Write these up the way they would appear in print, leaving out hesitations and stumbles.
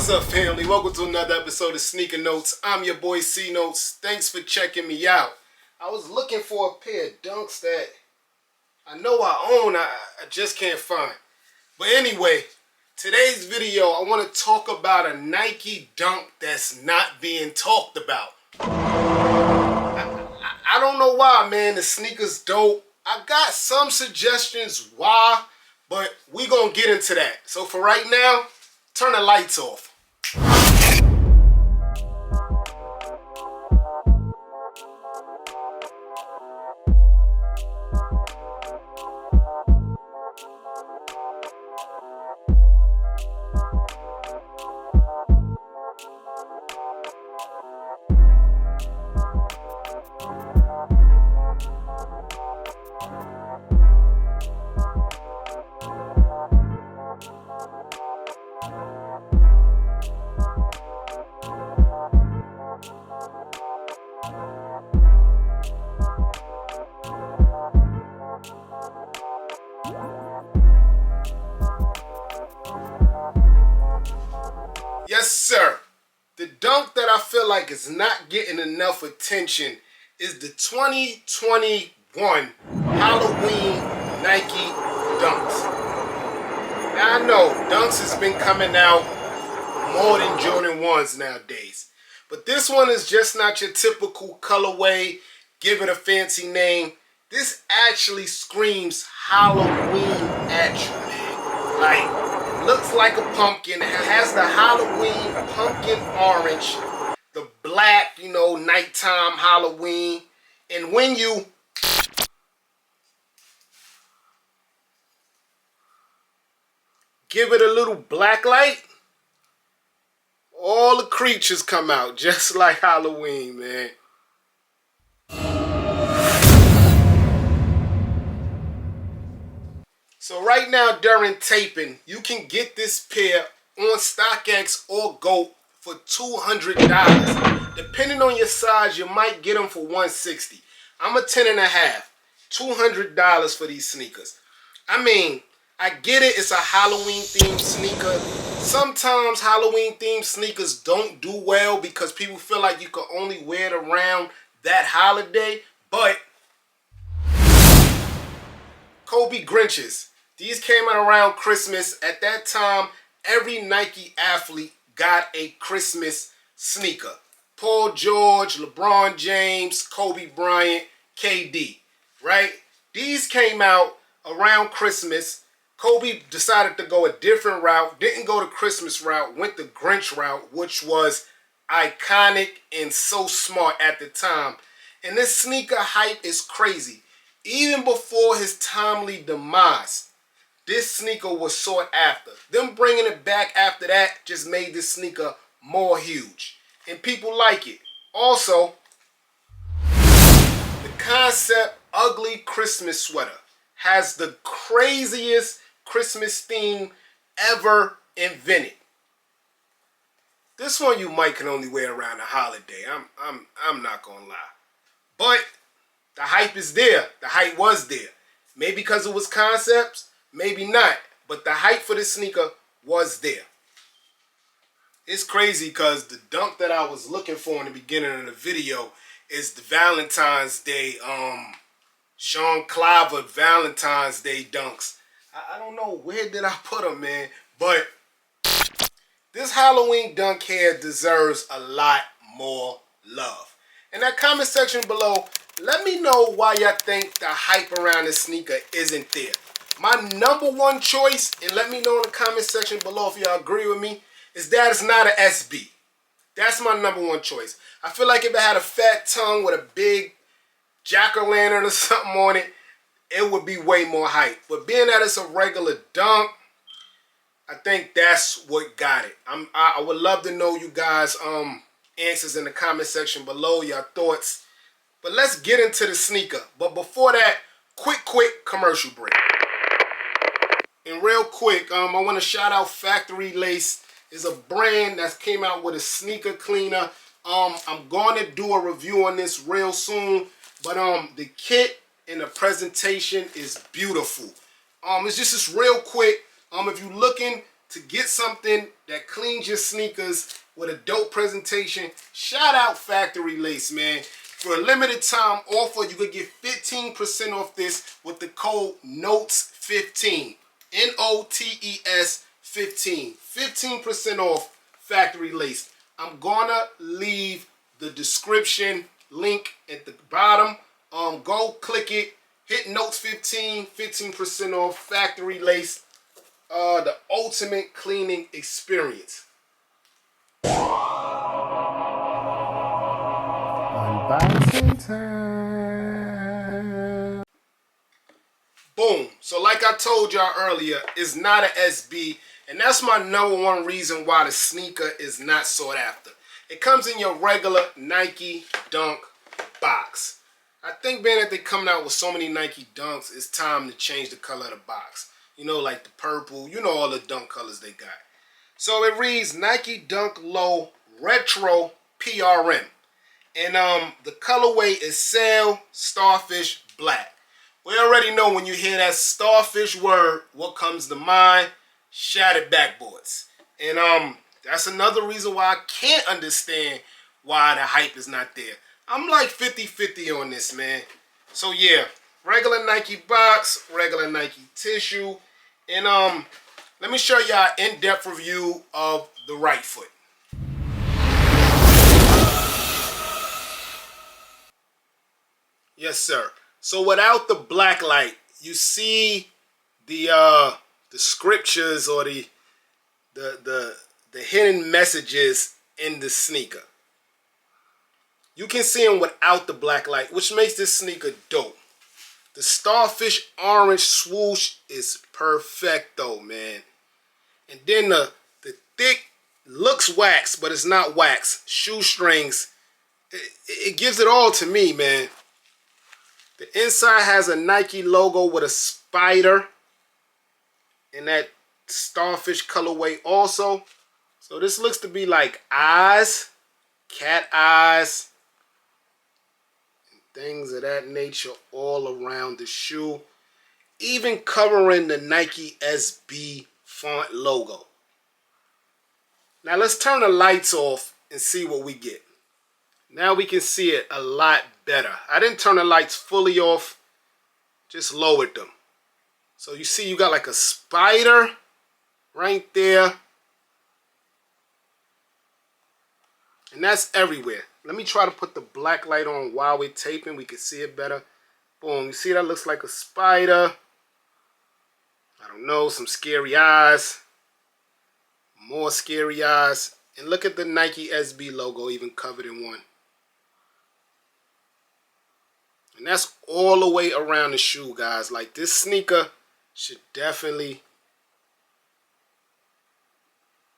What's up, family? Welcome to another episode of Sneaker Notes. I'm your boy C Notes. Thanks for checking me out. I was looking for a pair of dunks that I know I own, I just can't find. But anyway, today's video, I want to talk about a Nike dunk that's not being talked about. I don't know why, man. The sneaker's dope. I got some suggestions why, but we gonna get into that. So for right now, turn the lights off. Yes, sir. The dunk that I feel like is not getting enough attention is the 2021 Halloween Nike Dunks. Now I know Dunks has been coming out more than Jordan 1s nowadays. But this one is just not your typical colorway, give it a fancy name. This actually screams Halloween at you, man. Like, looks like a pumpkin. It has the Halloween pumpkin orange, the black, nighttime Halloween. And when you give it a little black light, all the creatures come out just like Halloween, man. So right now during taping, you can get this pair on StockX or GOAT for $200. Depending on your size, you might get them for $160. I'm a 10.5. $200 for these sneakers. I mean, I get it, it's a Halloween themed sneaker. Sometimes Halloween themed sneakers don't do well because people feel like you can only wear it around that holiday. But Kobe Grinches. These came out around Christmas. At that time, every Nike athlete got a Christmas sneaker. Paul George, LeBron James, Kobe Bryant, KD, right? These came out around Christmas. Kobe decided to go a different route, didn't go the Christmas route, went the Grinch route, which was iconic and so smart at the time. And this sneaker hype is crazy. Even before his timely demise, this sneaker was sought after. Them bringing it back after that just made this sneaker more huge. And people like it. Also, the concept ugly Christmas sweater has the craziest Christmas theme ever invented. This one you might can only wear around the holiday. I'm not gonna lie. But the hype is there. The hype was there. Maybe because it was concepts, maybe not. But the hype for this sneaker was there. It's crazy because the dunk that I was looking for in the beginning of the video is the Valentine's Day, Sean Cliver Valentine's Day dunks. I don't know where did I put them, man. But this Halloween dunk here deserves a lot more love. In that comment section below, let me know why y'all think the hype around this sneaker isn't there. My number one choice, and let me know in the comment section below if y'all agree with me, is that it's not an SB. That's my number one choice. I feel like if it had a fat tongue with a big jack-o'-lantern or something on it, it would be way more hype. But being that it's a regular dunk, I think that's what got it. I would love to know you guys' answers in the comment section below, your thoughts. But let's get into the sneaker. But before that, quick commercial break. And real quick, I want to shout out Factory Lace. It's a brand that came out with a sneaker cleaner. I'm going to do a review on this real soon. But the kit and the presentation is beautiful. It's just this real quick. If you're looking to get something that cleans your sneakers with a dope presentation, shout out Factory Lace, man. For a limited time offer, you could get 15% off this with the code NOTES15. NOTES 15. 15% off Factory Lace. I'm gonna leave the description link at the bottom. Go click it. Hit Notes 15. 15% off Factory Lace. The ultimate cleaning experience. Unboxing time. Boom. So like I told y'all earlier, it's not an SB. And that's my number one reason why the sneaker is not sought after. It comes in your regular Nike Dunk box. I think being that they're coming out with so many Nike Dunks, it's time to change the color of the box. You know, like the purple, you know, all the dunk colors they got. So it reads Nike Dunk Low Retro PRM. And the colorway is Sail Starfish Black. We already know when you hear that starfish word, what comes to mind? Shattered backboards. And that's another reason why I can't understand why the hype is not there. I'm like 50-50 on this, man. So yeah, regular Nike box, regular Nike tissue. And let me show y'all an in-depth review of the right foot. Yes, sir. So without the black light, you see the scriptures or the hidden messages in the sneaker. You can see them without the black light, which makes this sneaker dope. The starfish orange swoosh is perfecto, man. And then the thick, looks wax, but it's not wax, shoestrings. It gives it all to me, man. The inside has a Nike logo with a spider in that starfish colorway also. So this looks to be like eyes, cat eyes, and things of that nature all around the shoe. Even covering the Nike SB font logo. Now let's turn the lights off and see what we get. Now we can see it a lot better. I didn't turn the lights fully off, just lowered them. So you see you got like a spider right there. And that's everywhere. Let me try to put the black light on while we're taping. We can see it better. Boom, you see that looks like a spider. I don't know, some scary eyes. More scary eyes. And look at the Nike SB logo even covered in one. And that's all the way around the shoe, guys. Like, this sneaker should definitely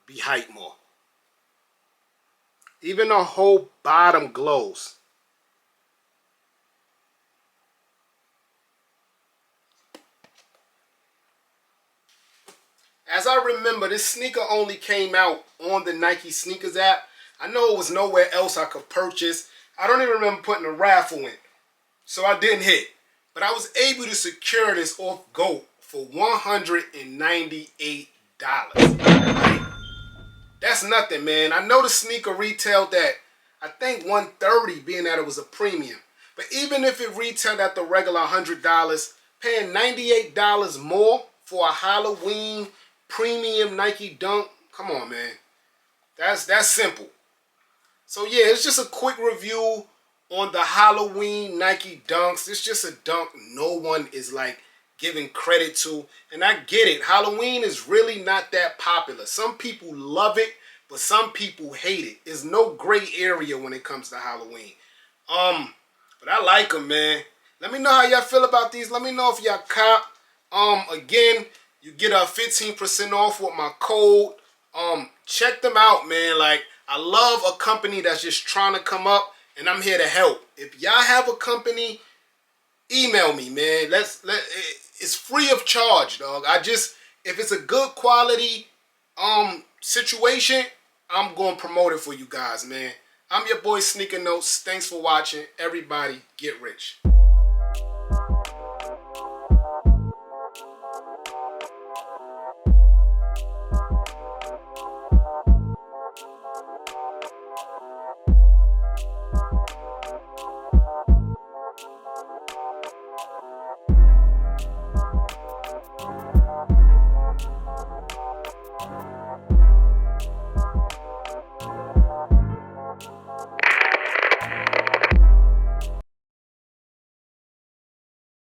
be hyped more. Even the whole bottom glows. As I remember, this sneaker only came out on the Nike Sneakers app. I know it was nowhere else I could purchase. I don't even remember putting a raffle in. So I didn't hit. But I was able to secure this off GOAT for $198. Right? That's nothing, man. I know the sneaker retailed at, I think, $130, being that it was a premium. But even if it retailed at the regular $100, paying $98 more for a Halloween premium Nike Dunk, come on, man. That's simple. So yeah, it's just a quick review on the Halloween Nike Dunks. It's just a dunk no one is like giving credit to. And I get it. Halloween is really not that popular. Some people love it, but some people hate it. There's no gray area when it comes to Halloween. But I like them, man. Let me know how y'all feel about these. Let me know if y'all cop. Again, you get a 15% off with my code. Check them out, man. Like, I love a company that's just trying to come up, and I'm here to help. If y'all have a company, email me, man. It's free of charge, dog. If it's a good quality situation, I'm gonna promote it for you guys, man. I'm your boy Sneaker Notes. Thanks for watching. Everybody get rich.